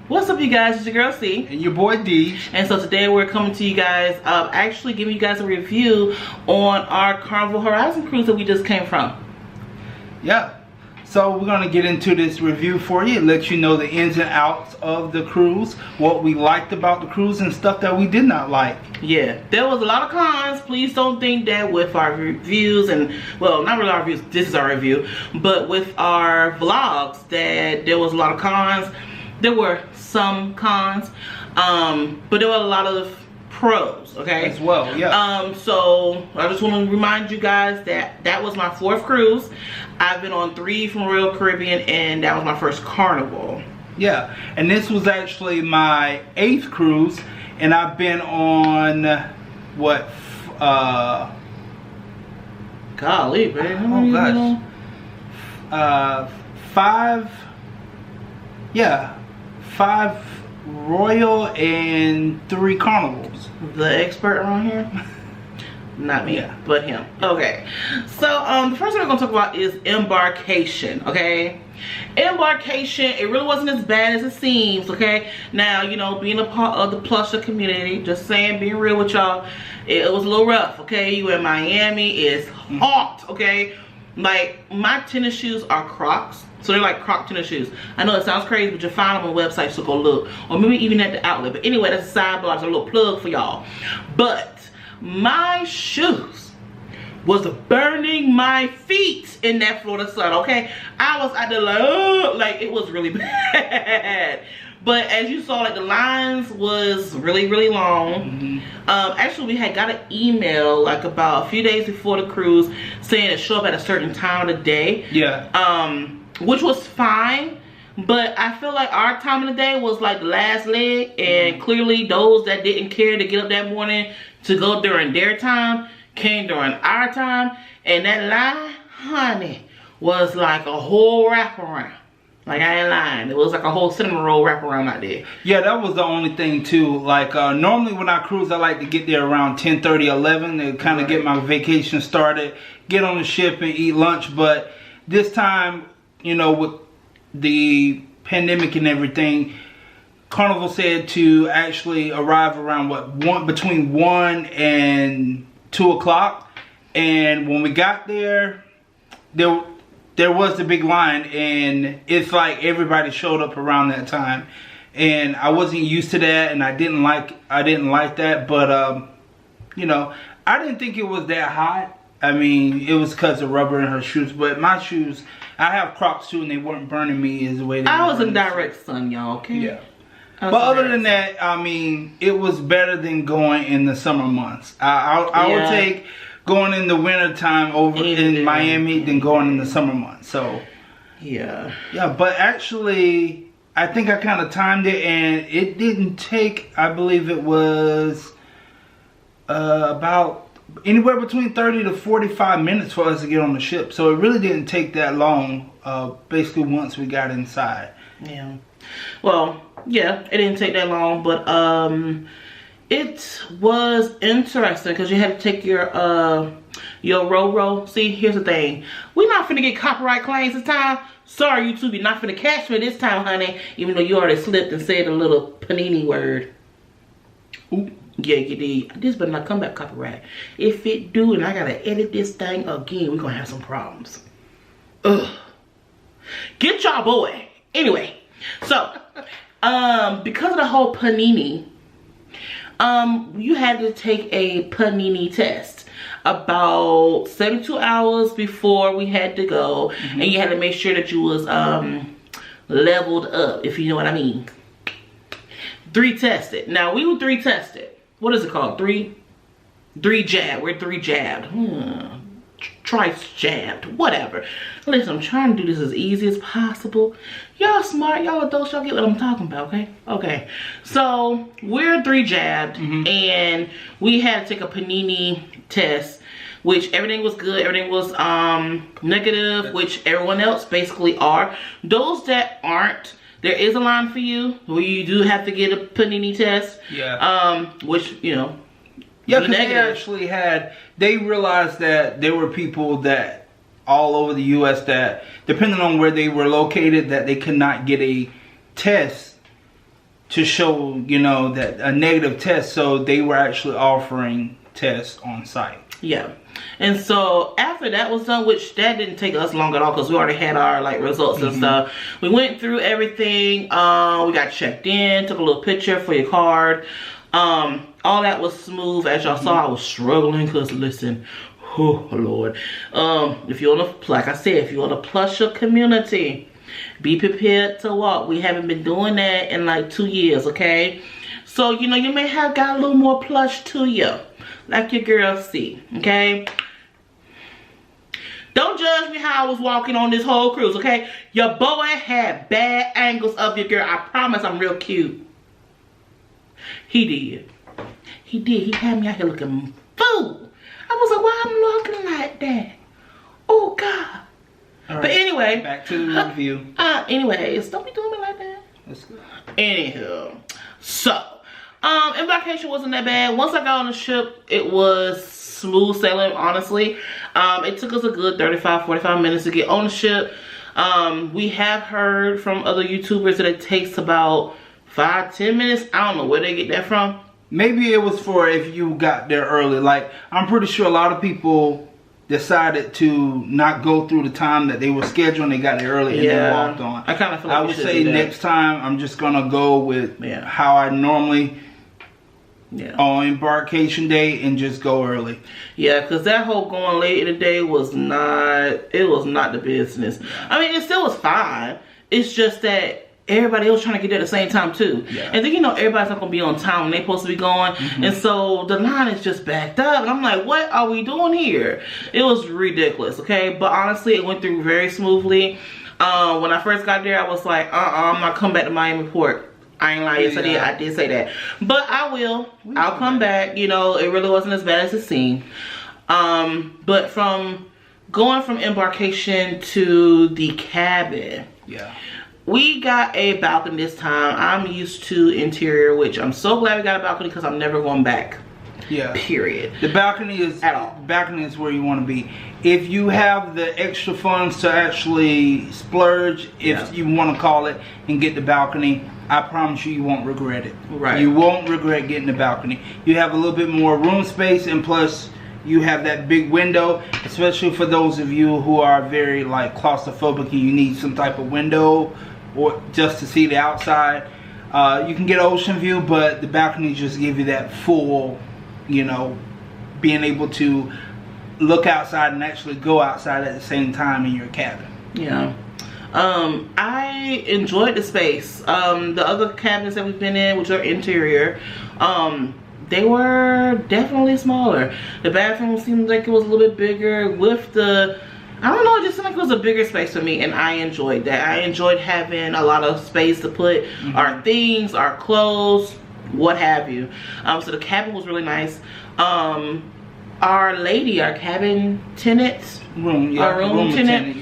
What's up, you guys? It's your girl C and your boy D. And so today we're coming to you guys, actually giving you guys a review on our Carnival Horizon Cruise that we just came from. Yeah, so we're gonna get into this review for you, let you know the ins and outs of the cruise, what we liked about the cruise and stuff that we did not like. Yeah, there was a lot of cons. Please don't think that with our reviews and, well, not really our reviews, this is our review, but with our vlogs that there was a lot of cons. There were some cons, but there were a lot of pros, okay? As well, yeah. So I just want to remind you guys that that was my 4th cruise. I've been on 3 from Royal Caribbean, and that was my first Carnival. Yeah, and this was actually my 8th cruise, and I've been on, what, golly, man. Oh, gosh. 5, yeah. 5 Royal and 3 Carnivals. The expert around here? Not me, yeah, but him. Okay, so the first thing we're gonna talk about is Embarkation. Okay, Embarkation, it really wasn't as bad as it seems. Okay, now, you know, being a part of the plusher community, just saying, being real with y'all, it was a little rough. Okay, you in Miami, it's hot. Okay, like my tennis shoes are Crocs. So they're like Croc tennis shoes. I know it sounds crazy, but you'll find them on websites, so go look. Or maybe even at the outlet. But anyway, that's a sidebar, it's a little plug for y'all. But my shoes was burning my feet in that Florida sun, okay? I was out there like, oh, like it was really bad. But as you saw, like the lines was really, really long. Actually, we had got an email like about a few days before the cruise saying to show up at a certain time of the day. Yeah. Which was fine, but I feel like our time of the day was like the last leg, and clearly those that didn't care to get up that morning to go during their time came during our time, and that line, honey, was like a whole wraparound. Like, I ain't lying, it was like a whole cinnamon roll wraparound out there. Yeah, that was the only thing too. Like normally when I cruise, I like to get there around 10:30, 11 to kind of get my vacation started, get on the ship and eat lunch. But this time, you know, with the pandemic and everything, Carnival said to actually arrive around between 1 and 2 o'clock. And when we got there, there was the big line, and it's like everybody showed up around that time. And I wasn't used to that, and I didn't like that. But you know, I didn't think it was that hot. I mean, it was because of rubber in her shoes, but my shoes, I have Crocs too, and they weren't burning me as the way they I was in direct sun, y'all, okay? Yeah. But other than that, I mean, it was better than going in the summer months. I would take going in the winter time over in Miami than going in the summer months. So, yeah. Yeah, but actually, I think I kind of timed it, and it didn't take, I believe it was about anywhere between 30 to 45 minutes for us to get on the ship. So it really didn't take that long, basically once we got inside. Yeah. Well, yeah, it didn't take that long, but it was interesting because you had to take your row. See, here's the thing. We're not finna get copyright claims this time. Sorry, YouTube, you're not finna catch me this time, honey. Even though you already slipped and said a little panini word. Ooh. Yeah, you did. This better not come back copyright. If it do, and I gotta edit this thing again, we're gonna have some problems. Ugh. Get y'all boy. Anyway, so because of the whole panini, you had to take a panini test about 72 hours before we had to go, and you had to make sure that you was leveled up, if you know what I mean. 3 tested. Now we were 3 tested. What is it called? 3 jabbed. We're 3 jabbed. Trice jabbed. Whatever. Listen, I'm trying to do this as easy as possible. Y'all smart. Y'all adults. Y'all get what I'm talking about, okay? Okay. So, we're 3 jabbed. And we had to take a panini test, which everything was good. Everything was negative, which everyone else basically are. Those that aren't, there is a line for you where you do have to get a panini test. Yeah. Which, you know. Yeah, because they actually they realized that there were people that all over the U.S. that, depending on where they were located, that they could not get a test to show, you know, that a negative test. So they were actually offering tests on site. Yeah. And so after that was done, which that didn't take us long at all because we already had our like results and stuff. We went through everything. We got checked in, took a little picture for your card. All that was smooth. As y'all saw, I was struggling because listen, oh Lord. If you're on a, like I said, if you're on a plusher community, be prepared to walk. We haven't been doing that in like 2 years, okay? So, you know, you may have got a little more plush to you, like your girl C, okay? Don't judge me how I was walking on this whole cruise, okay? Your boy had bad angles of your girl. I promise I'm real cute. He did. He did. He had me out here looking fool. I was like, why I'm looking like that? Oh, God. All right. But anyway. Back to the review. Anyways, don't be doing me like that. Let's go. Anywho. So, Embarkation wasn't that bad. Once I got on the ship, it was smooth sailing, honestly. It took us a good 35-45 minutes to get on the ship. We have heard from other YouTubers that it takes about 5-10 minutes. I don't know where they get that from. Maybe it was for if you got there early. Like, I'm pretty sure a lot of people decided to not go through the time that they were scheduled and they got there early and then walked on. I kind of feel like I would say next time I'm just gonna go with how I normally on embarkation day and just go early. Yeah, because that whole going late in the day was not, it was not the business. I mean, it still was fine. It's just that everybody else trying to get there at the same time too. And then, you know, everybody's not gonna be on time when they're supposed to be going. And so the line is just backed up. And I'm like, what are we doing here? It was ridiculous, okay? But honestly, it went through very smoothly. When I first got there, I was like, I'm not coming back to Miami Port. I ain't lying. Yes, I did say that. But I will. I'll come back. You know, it really wasn't as bad as it seemed. But from going from embarkation to the cabin. We got a balcony this time. I'm used to interior, which I'm so glad we got a balcony because I'm never going back. Period. The balcony is balcony is where you want to be. If you have the extra funds to actually splurge, if you want to call it, and get the balcony, I promise you won't regret it. You won't regret getting the balcony. You have a little bit more room space, and plus you have that big window, especially for those of you who are very like claustrophobic and you need some type of window or just to see the outside. You can get ocean view, but the balcony just give you that full, you know, being able to look outside and actually go outside at the same time in your cabin. I enjoyed the space. The other cabins that we've been in, which are interior, they were definitely smaller. The bathroom seemed like it was a little bit bigger with the, I don't know, it just seemed like it was a bigger space for me, and I enjoyed that. I enjoyed having a lot of space to put our things, our clothes, what have you. So the cabin was really nice. Our lady, our cabin tenant, our room tenant,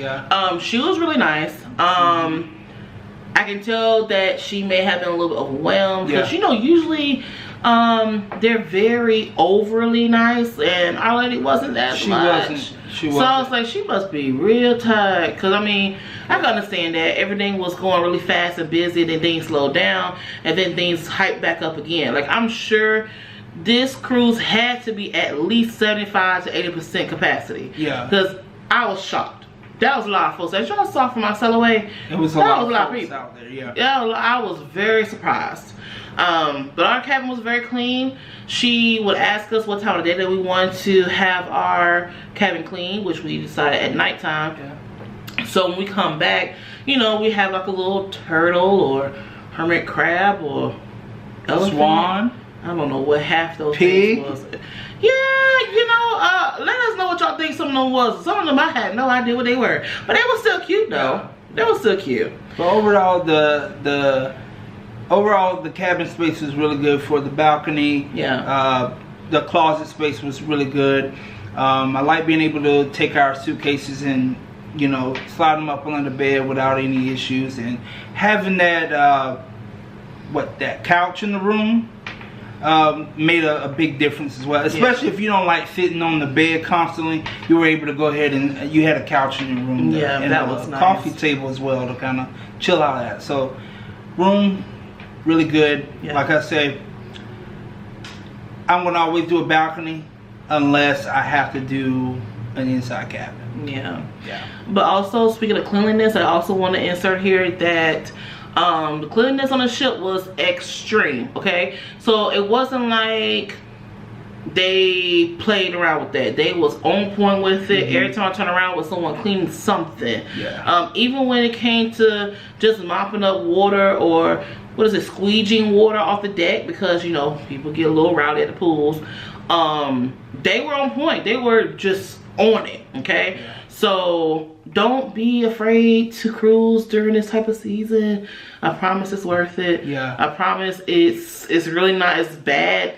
she was really nice. I can tell that she may have been a little bit overwhelmed because you know, usually they're very overly nice, and our lady wasn't that much. So I was like, she must be real tired, because I mean, I can understand that everything was going really fast and busy, then things slowed down, and then things hyped back up again. Like, I'm sure this cruise had to be at least 75 to 80% capacity. Because I was shocked. That was a lot of folks. As y'all saw from our sail away, it was a lot of folks out there. I was very surprised. But our cabin was very clean. She would ask us what time of day that we wanted to have our cabin clean, which we decided at nighttime. So when we come back, you know, we have like a little turtle or hermit crab or elephant. Swan. I don't know what half those pig things was. Yeah, you know, let us know what y'all think some of them was. Some of them I had no idea what they were, but they were still cute though. They were still cute. But overall, the cabin space was really good. For the balcony, the closet space was really good. I like being able to take our suitcases and, you know, slide them up under the bed without any issues, and having that that couch in the room made a big difference as well, especially if you don't like sitting on the bed constantly. You were able to go ahead and you had a couch in your room there, and that was nice. Coffee table as well to kind of chill out at. So room really good. Yeah. Like I said, I'm gonna always do a balcony unless I have to do an inside cabin. Yeah. Yeah. But also, speaking of cleanliness, I also want to insert here that the cleanliness on the ship was extreme. Okay, so it wasn't like they played around with that. They was on point with it. Every time I turn around was someone cleaning something. Yeah. Even when it came to just mopping up water, or what is it, squeegeeing water off the deck, because you know people get a little rowdy at the pools. They were on point. They were just on it. Okay. Yeah. So don't be afraid to cruise during this type of season. I promise it's worth it. Yeah. I promise it's really not as bad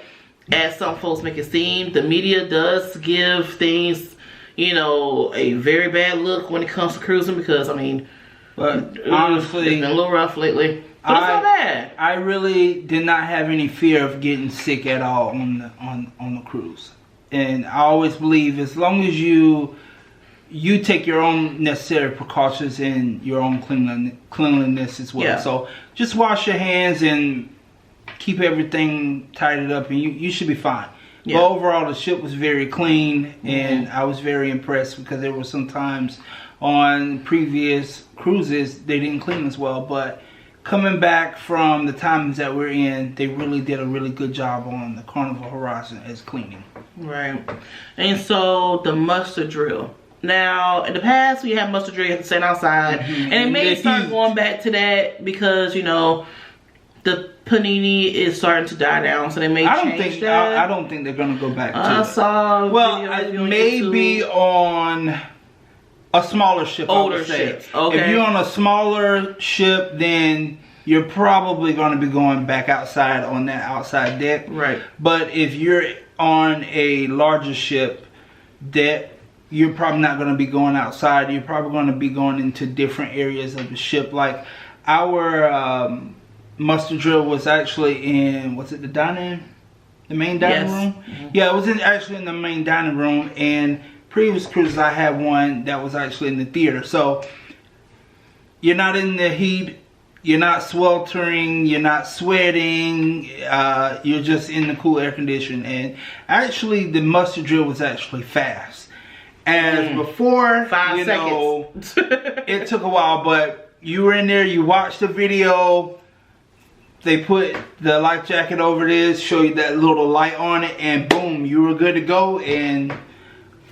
as some folks make it seem. The media does give things, you know, a very bad look when it comes to cruising, because I mean, but honestly, it's been a little rough lately. But it's not bad. I really did not have any fear of getting sick at all on the cruise. And I always believe, as long as you take your own necessary precautions and your own cleanliness as well. Yeah. So just wash your hands and keep everything tidied up, and you should be fine. Yeah. But overall, the ship was very clean, and I was very impressed, because there were some times on previous cruises they didn't clean as well. But coming back from the times that we're in, they really did a really good job on the Carnival Horizon as cleaning. Right. And so the muster drill. Now, in the past, we had muster drill, you have to stand outside. And it may start going back to that because, you know, the panini is starting to die down, so they may change that. I don't think they're going to go back to it. I saw maybe on a smaller ship. Older ships. Okay. If you're on a smaller ship, then you're probably going to be going back outside on that outside deck. Right. But if you're on a larger ship, that you're probably not going to be going outside. You're probably going to be going into different areas of the ship. Like our muster drill was actually in, was it the main dining room? Yeah, it was actually in the main dining room. And previous cruises I had one that was actually in the theater. So you're not in the heat, you're not sweltering, you're not sweating, you're just in the cool air condition. And actually the muster drill was actually fast. As before, 5 seconds. It took a while, but you were in there, you watched the video, they put the life jacket over this, show you that little light on it, and boom, you were good to go and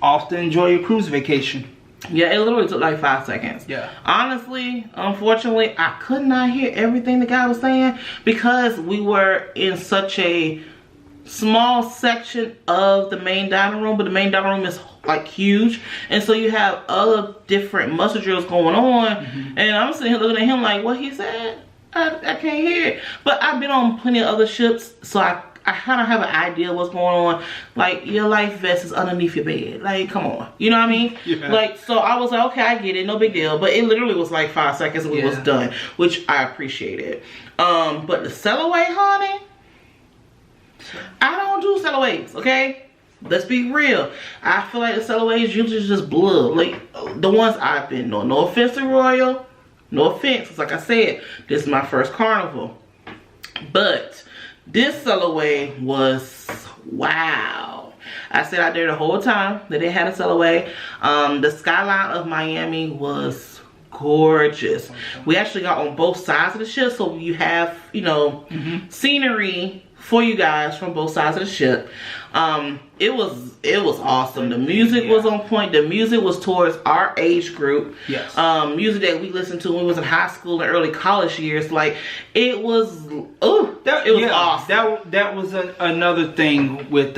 off to enjoy your cruise vacation. Yeah, it literally took like 5 seconds. Yeah. Honestly, unfortunately, I could not hear everything the guy was saying because we were in such a small section of the main dining room, but the main dining room is like huge, and so you have other different muster drills going on, and I'm sitting here looking at him like, what he said? I can't hear it. But I've been on plenty of other ships, so I kind of have an idea of what's going on. Like, your life vest is underneath your bed. Like, come on. You know what I mean? Yeah. Like, so I was like, okay, I get it. No big deal. But it literally was like 5 seconds and we was done, which I appreciated. But the sail away, honey, I don't do sail aways, okay? Let's be real. I feel like the sail aways usually just blood. Like, the ones I've been on. No offense to Royal. No offense. It's like I said, this is my first Carnival. But this sail away was wow. I sat out there the whole time that they had a sail away. The skyline of Miami was gorgeous. We actually got on both sides of the ship, so you have, you know, scenery for you guys from both sides of the ship. It was awesome. The music was on point. The music was towards our age group. Yes. Music that we listened to when we was in high school and early college years. Like, it was, it was awesome. That was another thing with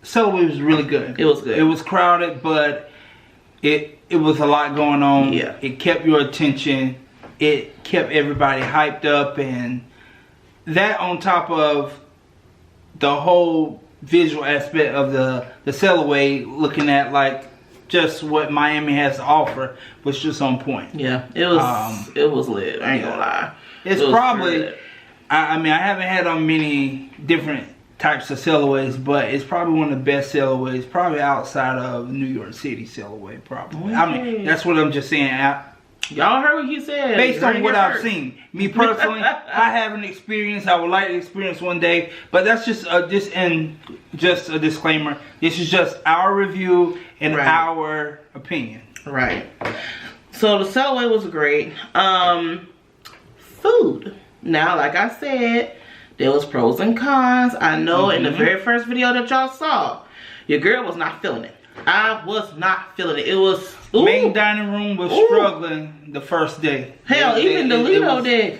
so it was really good. It was good. It was crowded, but it was a lot going on. Yeah. It kept your attention. It kept everybody hyped up, and that on top of the whole visual aspect of the sail away, looking at like just what Miami has to offer, was just on point. Yeah, it was lit. I ain't gonna lie. It's probably, I mean, I haven't had on many different types of sailaways, but it's probably one of the best sailaways, probably outside of New York City sailaway, probably. Okay. I mean, that's what I'm just saying. Y'all heard what he said. Based on what I've seen. Me personally, I haven't experienced. I would like to experience one day. But that's just a disclaimer. This is just our review and our opinion. Right. So the Subway was great. Food. Now, like I said, there was pros and cons. I know in the very first video that y'all saw, your girl was not feeling it. I was not feeling it. It was... Ooh. Main dining room was struggling the first day. Hell, even the Lido did.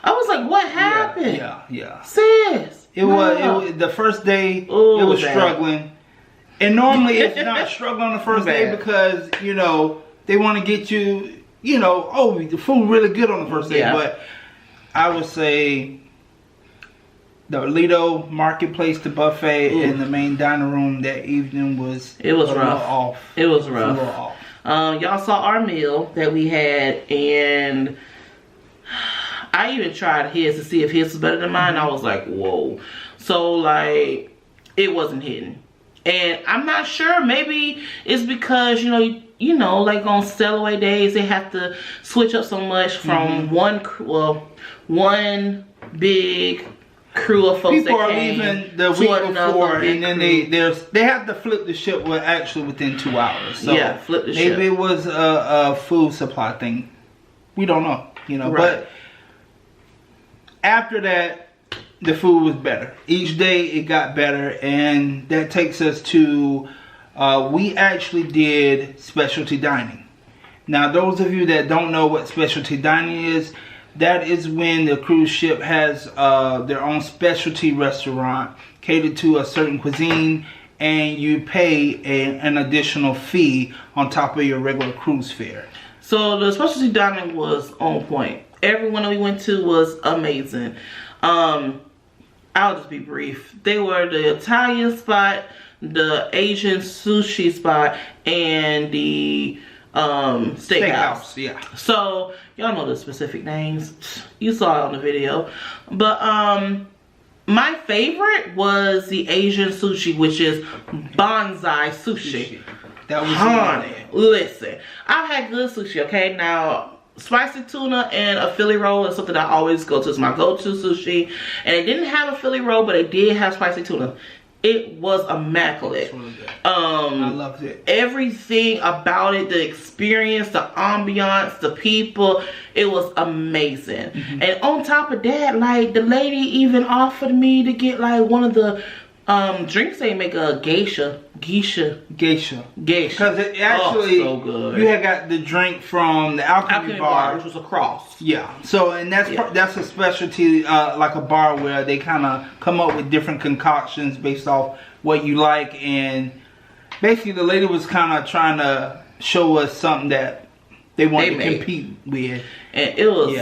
I was like, what happened? Yeah. Sis. It was the first day. It was struggling. And normally it's not struggling on the first day because, you know, they want to get you, you know, oh, the food really good on the first day. But I would say the Lido Marketplace, the buffet, and the main dining room that evening was rough. Off. It was rough. Y'all saw our meal that we had, and I even tried his to see if his was better than mine. I was like, whoa. So, like, it wasn't hitting. And I'm not sure. Maybe it's because, you know, like on Stellaway days, they have to switch up so much from one big crew of folks. People are leaving the week before, and then they have to flip the ship within 2 hours. So yeah, flip the ship. Maybe it was a food supply thing. We don't know, you know. But after that, the food was better. Each day it got better, and that takes us to we actually did specialty dining. Now, those of you that don't know what specialty dining is, that is when the cruise ship has their own specialty restaurant catered to a certain cuisine, and you pay an additional fee on top of your regular cruise fare. So the specialty dining was on point. Everyone that we went to was amazing. I'll just be brief. They were the Italian spot, the Asian sushi spot, and the steakhouse. Yeah. So y'all know the specific names. You saw it on the video. But my favorite was the Asian sushi, which is bonsai sushi. That was honey. Listen, I've had good sushi. Okay, now spicy tuna and a Philly roll is something I always go to. It's my go-to sushi. And they didn't have a Philly roll, but they did have spicy tuna. It was immaculate. Really good. I loved it. Everything about it, the experience, the ambiance, the people, it was amazing. And on top of that, like, the lady even offered me to get like one of the drinks they make, a geisha. Because it actually, so good. You had got the drink from the Alchemy bar, which was across. Yeah. So, and that's a specialty, like a bar where they kind of come up with different concoctions based off what you like, and basically the lady was kind of trying to show us something that they wanted to compete with, and it was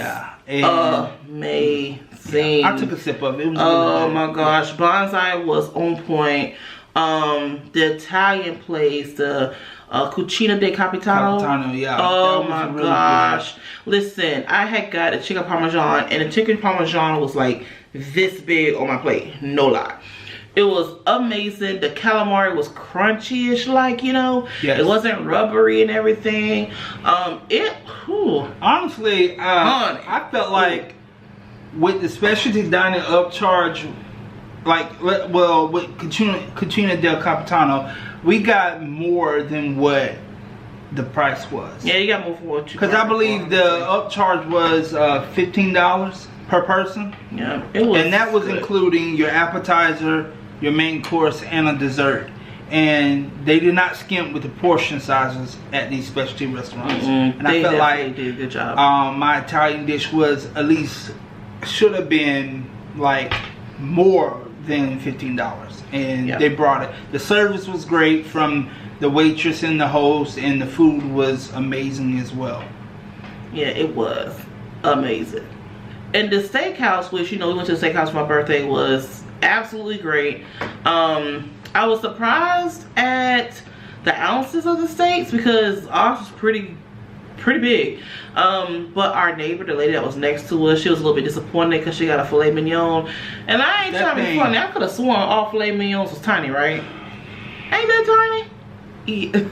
amazing. I took a sip of it. It was oh my gosh, bonsai was on point. The Italian place, the Cucina del Capitano. Oh my gosh. Listen, I had got a chicken parmesan, and the chicken parmesan was like this big on my plate. No lie. It was amazing. The calamari was crunchy-ish, like, you know. Yes. It wasn't rubbery and everything. Honestly, I felt like with the specialty dining upcharge, like, well, with Cucina del Capitano, we got more than what the price was. Yeah, you got more for what you. Because I believe the upcharge was $15 per person. Yeah, it was. And that was including your appetizer, your main course, and a dessert. And they did not skimp with the portion sizes at these specialty restaurants. And I felt like did a good job. My Italian dish was at least should have been like more than $15, and they brought it. The service was great from the waitress and the host, and the food was amazing as well. Yeah, it was amazing. And the steakhouse, which, you know, we went to the steakhouse for my birthday, was absolutely great. I was surprised at the ounces of the steaks because ours was pretty big. But our neighbor, the lady that was next to us, she was a little bit disappointed because she got a filet mignon. And I ain't trying to be funny. I could have sworn all filet mignons was tiny, right? Ain't that tiny? Yeah.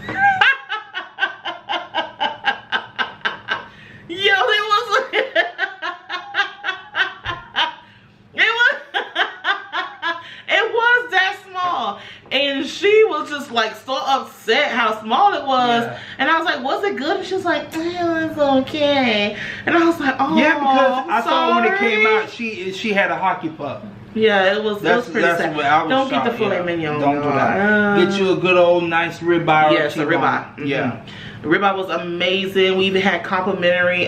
And she was just like so upset how small it was. Yeah. And I was like, was it good? And she was like, oh, it's okay. And I was like, oh, yeah, because I saw when it came out, she had a hockey puck. Yeah, it was pretty sad. Don't get the filet mignon. Don't do that. Get you a good old nice ribeye. Yes, a ribeye. Yeah. The ribeye was amazing. We even had complimentary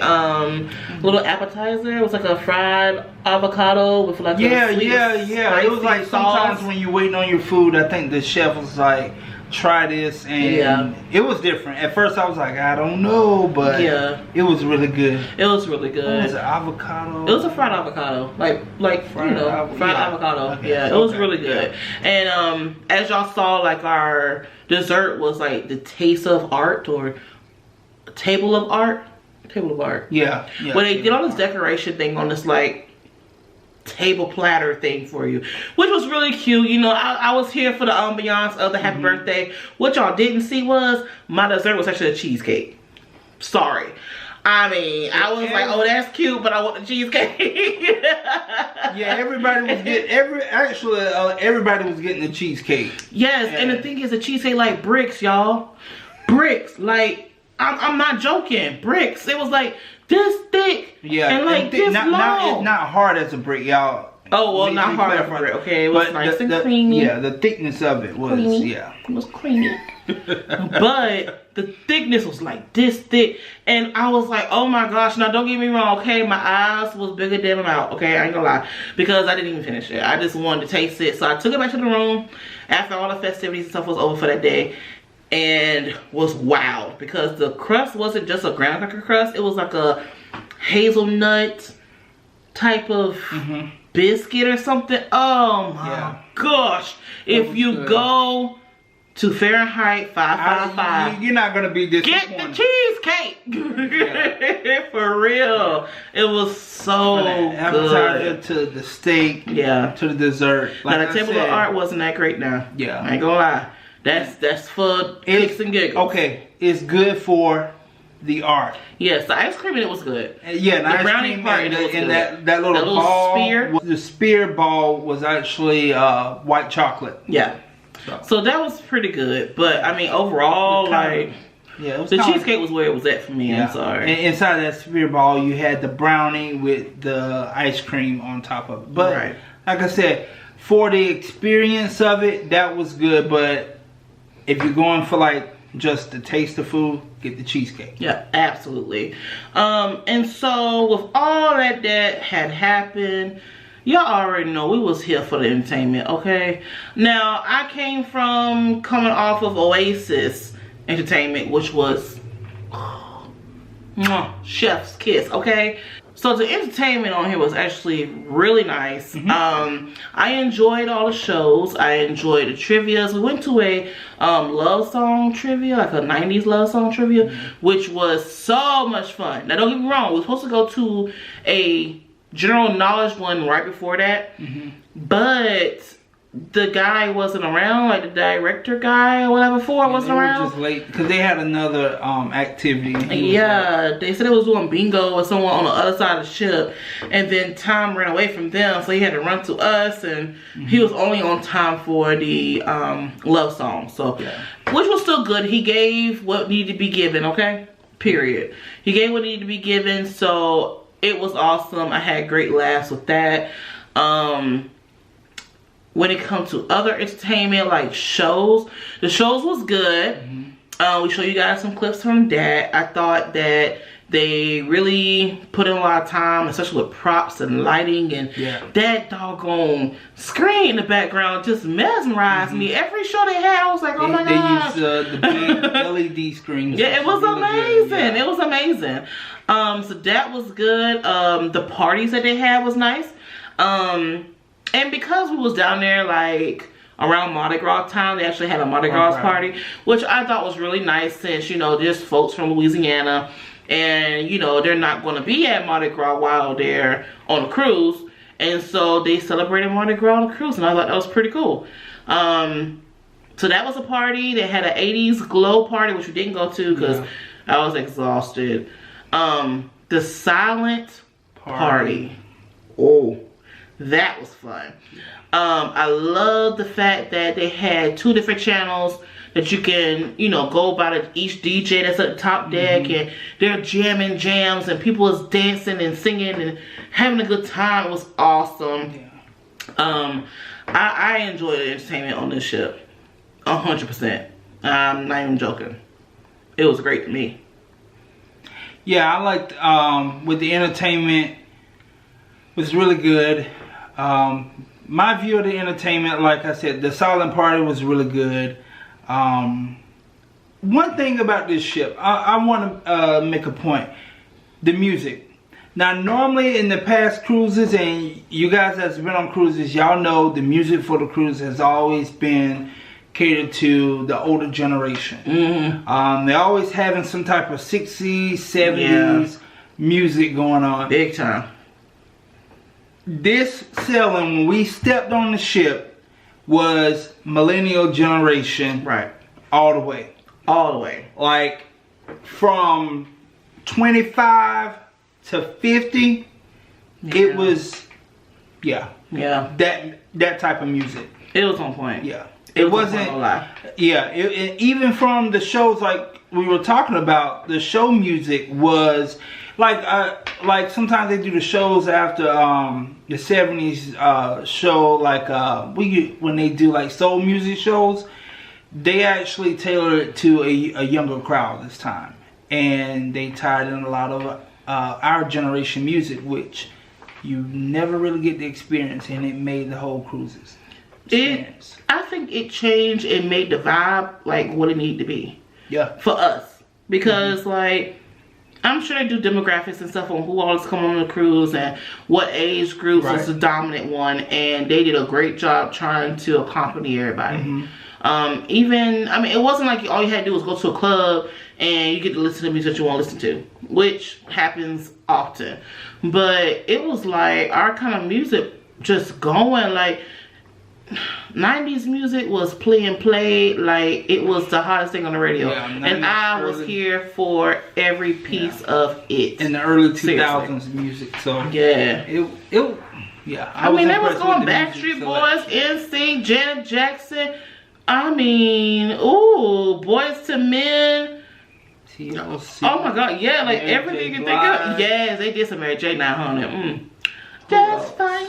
little appetizer. It was like a fried avocado with like yeah. It was like sometimes when you're waiting on your food, I think the chef was like, try this, and it was different. At first I was like, I don't know, but it was really good. It was really good. It was an avocado. It was a fried avocado, like fried avocado. Okay. Yeah, it was really good. And as y'all saw, like our dessert was like the taste of art or table of art. Yeah. When they did all this decoration thing on this like table platter thing for you, which was really cute. You know, I was here for the ambiance of the happy birthday. What y'all didn't see was my dessert was actually a cheesecake. Sorry. I mean, I was like, oh, that's cute, but I want the cheesecake. Yeah, everybody was getting everybody was getting the cheesecake. Yes, and the thing is, the cheesecake like bricks, y'all. Bricks, like I'm not joking. Bricks. It was like this thick. Yeah, and like this long. It's not hard as a brick, y'all. Oh well, not hard as a brick. Okay, it was nice and creamy. Yeah, the thickness of it was creamy. It was creamy. But the thickness was like this thick, and I was like, oh my gosh. Now don't get me wrong, okay, my eyes was bigger than my mouth, okay, I ain't gonna lie, because I didn't even finish it. I just wanted to taste it, so I took it back to the room after all the festivities and stuff was over for that day, and was wowed because the crust wasn't just a graham cracker crust. It was like a hazelnut type of biscuit or something. Oh my gosh. If you go to Fahrenheit 555, you're not gonna be disappointed. Get the cheesecake. For real. It was so good. To the steak, to the dessert. Like now the table of art wasn't that great now. Yeah. I ain't gonna lie. That's for kicks and giggles. Okay, it's good for the art. Yes, the ice cream in it was good. Yeah, the brownie part and that little ball, spear. The spear ball was actually white chocolate. Yeah. So that was pretty good. But I mean, overall, like, the cheesecake was where it was at for me. I'm sorry. And inside that spear ball, you had the brownie with the ice cream on top of it. But like I said, for the experience of it, that was good. But if you're going for like just the taste of food, get the cheesecake. Yeah, absolutely. And so with all that had happened, y'all already know we was here for the entertainment, okay? Now, I came from coming off of Oasis Entertainment, which was chef's kiss, okay? So the entertainment on here was actually really nice. I enjoyed all the shows. I enjoyed the trivias. We went to a love song trivia, like a 90s love song trivia, which was so much fun. Now, don't get me wrong. We were supposed to go to a general knowledge one right before that, but the guy wasn't around, like the director guy or whatever wasn't around. Just late because they had another activity. Yeah, they said it was doing bingo with someone on the other side of the ship, and then Tom ran away from them, so he had to run to us, and he was only on time for the love song. So, which was still good. He gave what needed to be given. Okay, period. He gave what needed to be given. So. It was awesome. I had great laughs with that. When it comes to other entertainment like shows, the shows was good. We show you guys some clips from that. I thought that they really put in a lot of time, especially with props and lighting, and that doggone screen in the background just mesmerized me. Every show they had, I was like, oh my gosh. They used the big LED screens. Yeah, it was amazing. It was amazing. So that was good. The parties that they had was nice. And because we was down there like around Mardi Gras time, they actually had a Mardi Gras party, which I thought was really nice since, you know, there's folks from Louisiana and, you know, they're not going to be at Mardi Gras while they're on a cruise. And so they celebrated Mardi Gras on a cruise, and I thought that was pretty cool. So that was a party. They had an 80s glow party, which we didn't go to because I was exhausted. The silent party. Oh, That was fun. I love the fact that they had 2 different channels that you can, you know, go by to each DJ that's at the top deck, and they're jamming jams, and people is dancing and singing and having a good time. It was awesome. Yeah. I enjoyed the entertainment on this ship, 100%. I'm not even joking. It was great to me. Yeah, I liked with the entertainment was really good. My view of the entertainment, like I said, the silent party was really good. One thing about this ship, I want to make a point. The music. Now, normally in the past cruises, and you guys that's been on cruises, y'all know the music for the cruise has always been catered to the older generation. They're always having some type of 60s, 70s music going on. Big time. This sailing, when we stepped on the ship, was millennial generation. Right. All the way. All the way. Like, from 25 to 50, it was, that type of music. It was on point. Yeah. It wasn't a lie. Yeah, even from the shows like we were talking about, the show music was like sometimes they do the shows after the 70s show, like when they do like soul music shows, they actually tailor it to a younger crowd this time, and they tied in a lot of our generation music, which you never really get the experience, and it made the whole cruises. I think it changed and made the vibe like what it needed to be. Yeah. For us. Because like, I'm sure they do demographics and stuff on who all is coming on the cruise and what age groups is the dominant one, and they did a great job trying to accompany everybody. Even, I mean, it wasn't like all you had to do was go to a club and you get to listen to music that you want to listen to, which happens often. But it was like our kind of music just going, like 90s music was played like it was the hottest thing on the radio, and I was here for every piece of it. In the early 2000s music, so I mean, they was going Backstreet Boys, NSYNC, Janet Jackson. I mean, ooh, Boys to Men. TLC. Oh my God, yeah, like Mary everything J. you think of. Yes, they did some Mary J. 900. Just fine.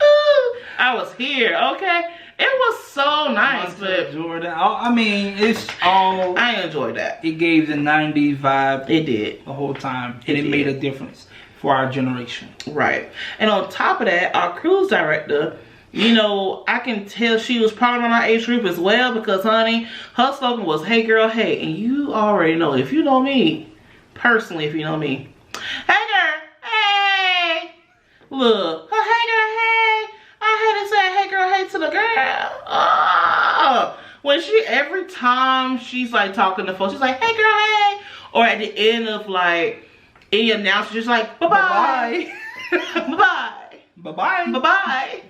Ooh, I was here, okay? It was so nice, but Jordan. I mean, it's all. I enjoyed that. It gave the 90s vibe. It did the whole time, and it made a difference for our generation. Right. And on top of that, our cruise director, you know, I can tell she was probably on our age group as well, because honey, her slogan was "Hey girl, hey," and you already know, if you know me personally, if you know me, hey girl, hey. Look, hey girl, hey. I had to say hey girl, hey to the girl. Oh, when every time she's like talking to folks, she's like, hey girl, hey. Or at the end of like any announcement, she's like, bye-bye. Bye-bye. Bye-bye. Bye-bye.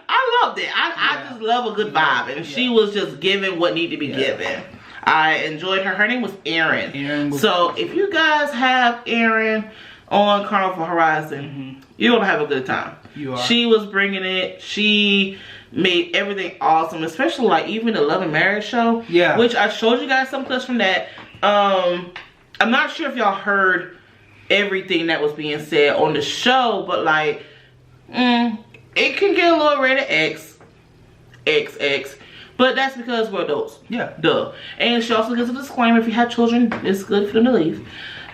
I loved it. I just love a good vibe. And she was just giving what needed to be given. I enjoyed her. Her name was Erin. So if you guys have Erin on Carnival Horizon, you're gonna have a good time. You are. She was bringing it. She made everything awesome, especially like even the Love and Marriage show. Yeah. Which I showed you guys some clips from that. I'm not sure if y'all heard everything that was being said on the show, but like, it can get a little rated X. But that's because we're adults. Yeah. Duh. And she also gives a disclaimer, if you have children, it's good for them to leave.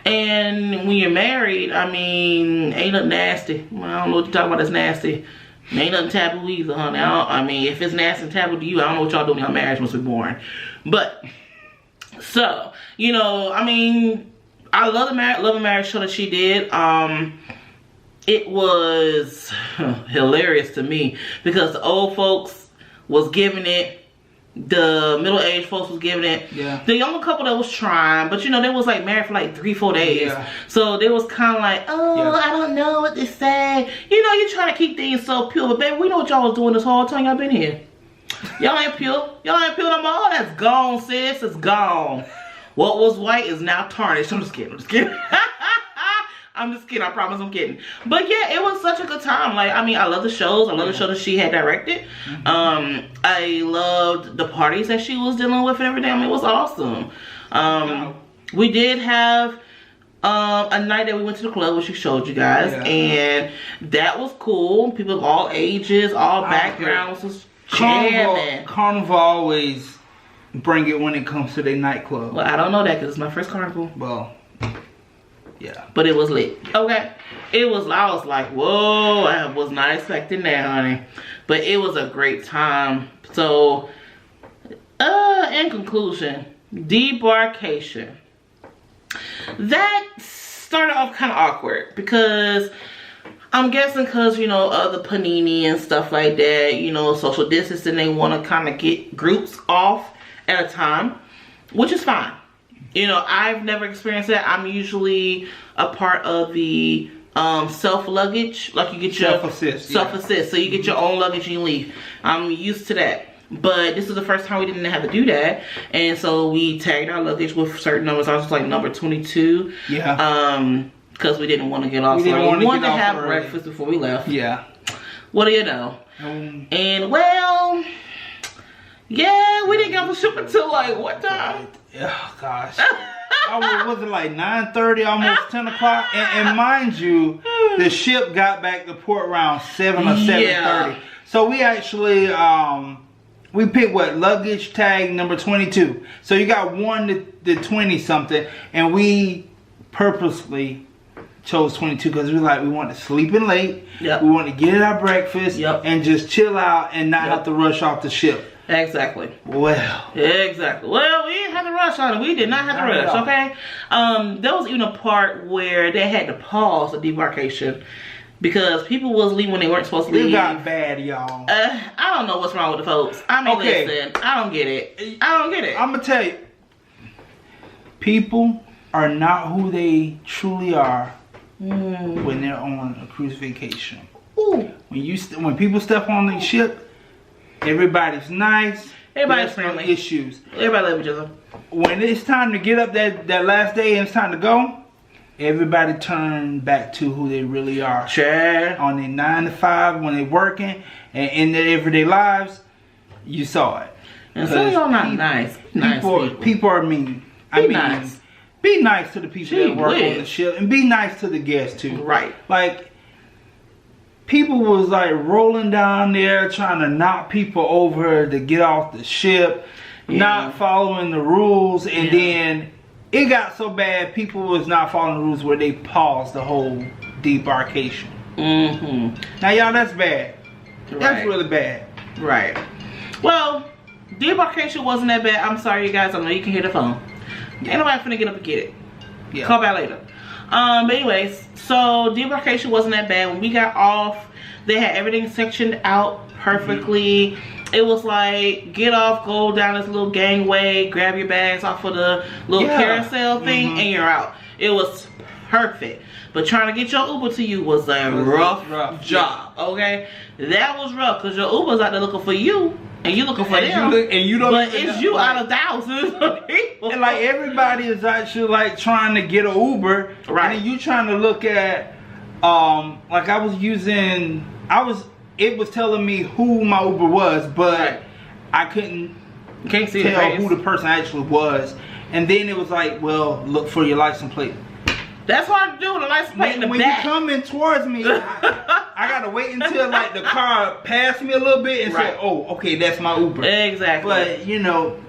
And when you're married, I mean, ain't nothing nasty. Well, I don't know what you're talking about that's nasty. Ain't nothing taboo either, honey. I mean, if it's nasty and taboo to you, I don't know what y'all doing. Your marriage must be boring. But, so, you know, I mean, I love the Love and Marriage show that she did. It was hilarious to me because the old folks was giving it. The middle-aged folks was giving it. Yeah. The younger couple that was trying, but you know, they was like married for like 3-4 days. Yeah. So they was kind of like, oh, I don't know what to say. You know, you're trying to keep things so pure, but baby, we know what y'all was doing this whole time y'all been here. Y'all ain't pure. Y'all ain't pure no more. That's gone, sis. It's gone. What was white is now tarnished. I'm just kidding. I'm just kidding. I promise I'm kidding. But yeah, it was such a good time. Like, I mean, I love the shows. I love the show that she had directed. I loved the parties that she was dealing with and everything. I mean, it was awesome. We did have a night that we went to the club, which she showed you guys, and that was cool. People of all ages, all backgrounds was jamming. Carnival always bring it when it comes to their nightclub. Well, I don't know that because it's my first carnival. Well, yeah. But it was lit. Okay. It was, I was like, whoa, I was not expecting that, honey. But it was a great time. So, in conclusion, Debarkation. That started off kind of awkward because I'm guessing because, you know, the panini and stuff like that, you know, social distancing, they want to kind of get groups off at a time, which is fine. You know, I've never experienced that. I'm usually a part of the self luggage, like you get your self-assist, so you get your own luggage and you leave. I'm used to that. But this is the first time we didn't have to do that. And so we tagged our luggage with certain numbers. I was like number 22. Yeah. Because we didn't want to get off. We wanted to have breakfast before we left. Yeah. What do you know? And well, yeah, we didn't get off the ship until like what time? Oh gosh. Was it like 9:30, almost 10 o'clock? And mind you, the ship got back to port around 7 or 7:30. So we actually we picked what, luggage tag number 22. So you got 1 to 20 something, and we purposely chose 22 because we wanted to sleep in late. Yep. We wanted to get our breakfast and just chill out and not have to rush off the ship. Exactly. Well. Exactly. Well, we didn't have to rush on it. We did not have to rush, okay? There was even a part where they had to pause the debarkation because people was leaving when they weren't supposed to leave. It got bad, y'all. I don't know what's wrong with the folks. I mean, listen, I don't get it. I don't get it. I'm going to tell you. People are not who they truly are when they're on a cruise vacation. Ooh. When people step on the ship, everybody's nice. Everybody's friendly. No issues. Everybody love each other. When it's time to get up that last day and it's time to go, everybody turn back to who they really are. Sure. On their 9 to 5 when they're working and in their everyday lives, you saw it. And some of y'all not nice. People are mean. Be nice. Be nice to the people that work on the ship, and be nice to the guests too. Right. Like, people was like rolling down there trying to knock people over to get off the ship, not following the rules, and then it got so bad people was not following the rules where they paused the whole debarkation. Now y'all, that's bad. That's really bad. Right. Well, debarkation wasn't that bad. I'm sorry, you guys. I know you can hear the phone. Ain't nobody finna get up and get it. Call back later. But anyways, so debarkation wasn't that bad. When we got off, they had everything sectioned out perfectly. It was like, get off, go down this little gangway, grab your bags off of the little carousel thing, and you're out. It was perfect. But trying to get your Uber to you was a rough job, okay? That was rough, because your Uber's out there looking for you, and you looking for them. And you don't. But it's you out of thousands of people. And like, everybody is actually like trying to get an Uber. Right. And then you trying to look at, like it was telling me who my Uber was, but I can't tell who the person actually was. And then it was like, well, look for your license plate. That's hard to do with a license plate in the back. When you coming towards me, I gotta wait until like the car passed me a little bit and say, oh, okay, that's my Uber. Exactly. But you know,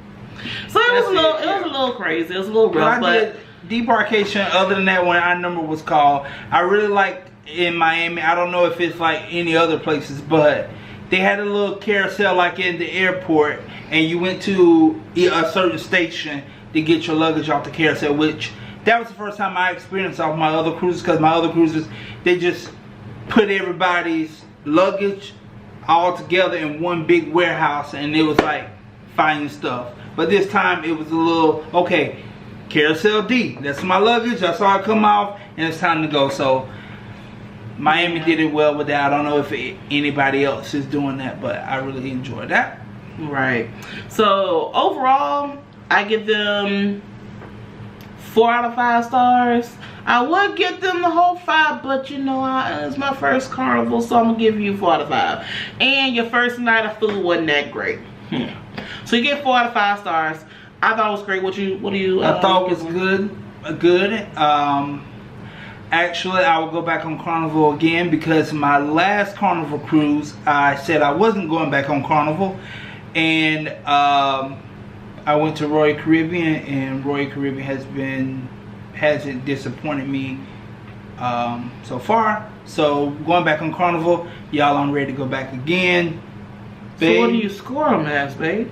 so it was a little crazy. It was a little rough. But debarkation, other than that, when our number was called, I really liked in Miami. I don't know if it's like any other places, but they had a little carousel like in the airport, and you went to a certain station to get your luggage off the carousel, which that was the first time I experienced off my other cruises, because my other cruises, they just put everybody's luggage all together in one big warehouse, and it was like finding stuff. But this time it was a little, okay, carousel D, that's my luggage, I saw it come off, and it's time to go. So Miami did it well with that. I don't know if anybody else is doing that, but I really enjoyed that. Right. So overall, I give them 4 out of 5 stars. I would give them the whole 5, but you know, it's my first Carnival, so I'm gonna give you 4 out of 5. And your first night of food wasn't that great. So you get 4 out of 5 stars. I thought it was great. What do you? I thought it was good. Actually, I will go back on Carnival again because my last Carnival cruise, I said I wasn't going back on Carnival, and I went to Royal Caribbean, and Royal Caribbean hasn't disappointed me so far. So going back on Carnival, y'all, I'm ready to go back again. Babe, so what do you score them as, babe?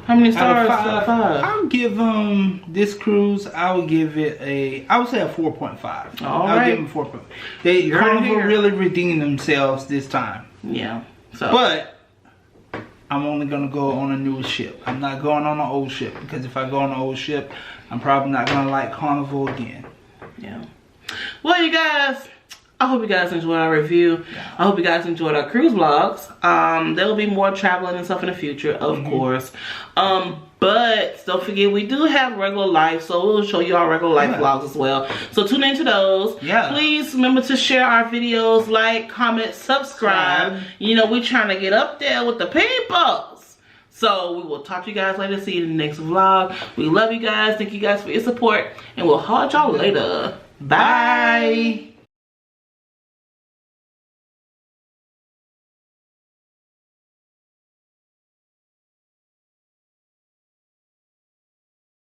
How many stars out of 5? I'll give them this cruise. I would give it I would say a 4.5. I'll give them 4.5. Carnival really redeemed themselves this time. Yeah. So, but I'm only gonna go on a new ship. I'm not going on an old ship because if I go on an old ship, I'm probably not gonna like Carnival again. Yeah. Well, you guys, I hope you guys enjoyed our review. I hope you guys enjoyed our cruise vlogs. There will be more traveling and stuff in the future, of course. But don't forget, we do have regular life, so we'll show you our regular life vlogs as well. So tune into those. Please remember to share our videos, like, comment, subscribe. You know, we're trying to get up there with the peoples. So we will talk to you guys later. See you in the next vlog. We love you guys. Thank you guys for your support, and we'll haul y'all later. Bye.